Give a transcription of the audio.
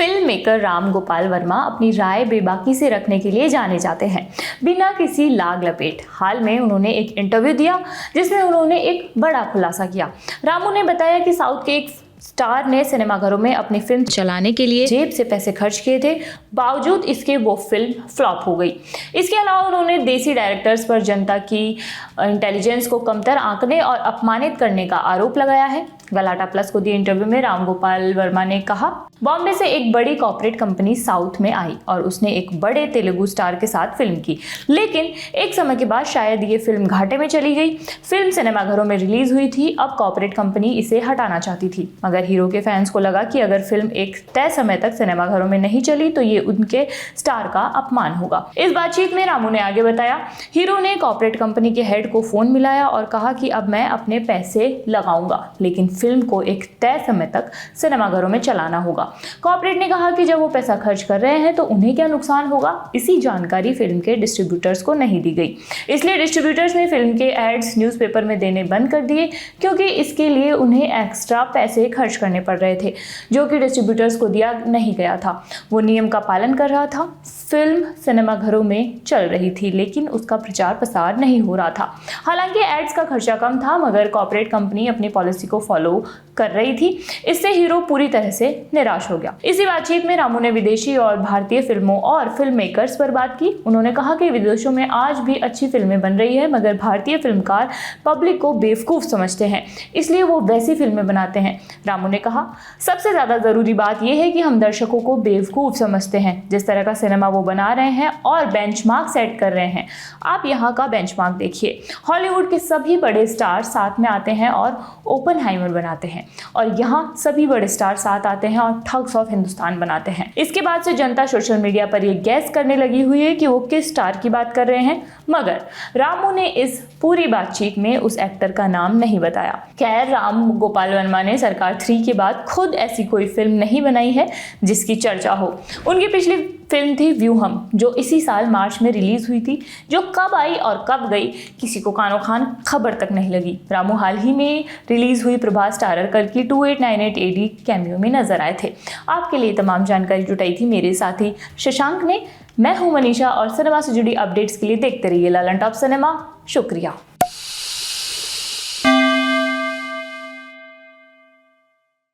Film maker Ram Gopal Verma अपनी राय बेबाकी से रखने के लिए जाने जाते हैं, बिना किसी लाग लपेट। हाल में उन्होंने एक इंटरव्यू दिया जिसमें उन्होंने एक बड़ा खुलासा किया। रामू ने बताया कि साउथ के एक स्टार ने सिनेमाघरों में अपनी फिल्म चलाने के लिए जेब से पैसे खर्च किए थे, बावजूद इसके वो फिल्म फ्लॉप हो गई। इसके अलावा उन्होंने देसी डायरेक्टर्स पर जनता की इंटेलिजेंस को कमतर आंकने और अपमानित करने का आरोप लगाया है। गलाटा प्लस को दिए इंटरव्यू में राम गोपाल वर्मा ने कहा, बॉम्बे से एक बड़ी कॉर्पोरेट कंपनी साउथ में आई और उसने एक बड़े तेलुगु स्टार के साथ फिल्म की, लेकिन एक समय के बाद शायद ये फिल्म घाटे में चली गई। फिल्म सिनेमाघरों में रिलीज हुई थी, अब कॉर्पोरेट कंपनी इसे हटाना चाहती थी, मगर हीरो के फैंस को लगा कि अगर फिल्म एक तय समय तक सिनेमाघरों में नहीं चली तो ये उनके स्टार का अपमान होगा। इस बातचीत में रामू ने आगे बताया, हीरो ने कॉर्पोरेट कंपनी के हेड को फोन मिलाया और कहा कि अब मैं अपने पैसे लगाऊंगा, लेकिन फिल्म को एक तय समय तक सिनेमाघरों में चलाना होगा। कॉर्पोरेट ने कहा कि जब वो पैसा खर्च कर रहे हैं तो उन्हें क्या नुकसान होगा। इसी जानकारी फिल्म के डिस्ट्रीब्यूटर्स को नहीं दी गई, इसलिए डिस्ट्रीब्यूटर्स ने फिल्म के एड्स न्यूज़पेपर में देने बंद कर दिए, क्योंकि इसके लिए उन्हें एक्स्ट्रा पैसे खर्च करने पड़ रहे थे, जो कि डिस्ट्रीब्यूटर्स को दिया नहीं गया था। वो नियम का पालन कर रहा था। फिल्म सिनेमाघरों में चल रही थी, लेकिन उसका प्रचार प्रसार नहीं हो रहा था। हालांकि एड्स का खर्चा कम था, मगर कॉर्पोरेट कंपनी अपनी पॉलिसी को फॉलो कर रही थी। इससे हीरो पूरी तरह से निराश हो गया। इसी बातचीत में रामू ने विदेशी और भारतीय फिल्मों और फिल्म मेकर्स पर बात की। उन्होंने कहा कि विदेशों में आज भी अच्छी फिल्में बन रही है, मगर भारतीय फिल्मकार पब्लिक को बेवकूफ समझते हैं, इसलिए वो वैसी फिल्में बनाते हैं। रामू ने कहा, सबसे ज्यादा जरूरी बात यह है कि हम दर्शकों को बेवकूफ समझते हैं। जिस तरह का सिनेमा वो बना रहे हैं और बेंचमार्क सेट कर रहे हैं, आप यहाँ का बेंचमार्क देखिए। हॉलीवुड के सभी बड़े स्टार साथ में आते हैं और ओपनहाइमर बनाते हैं, और यहाँ सभी बड़े स्टार साथ आते हैं और ठग्स ऑफ हिंदुस्तान बनाते हैं। इसके बाद से जनता सोशल मीडिया पर ये गैस करने लगी हुई है कि वो किस स्टार की बात कर रहे हैं, मगर रामू ने इस पूरी बातचीत में उस एक्टर का नाम नहीं बताया। खैर, राम गोपाल वर्मा ने सरकार 3 के बाद खुद ऐसी कोई फिल्म नहीं बनाई है जिसकी चर्चा हो। उनकी पिछली फिल्म थी व्यूहम, जो इसी साल मार्च में रिलीज हुई थी, जो कब आई और कब गई किसी को कानो खान खबर तक नहीं लगी। रामू हाल ही में रिलीज हुई प्रभास स्टारर कल्कि 2898 AD कैमियो में नजर आए थे। आपके लिए तमाम जानकारी जुटाई थी मेरे साथी शशांक ने। मैं हूं मनीषा और सिनेमा से जुड़ी अपडेट्स के लिए देखते रहिए लालन टॉप सिनेमा। शुक्रिया।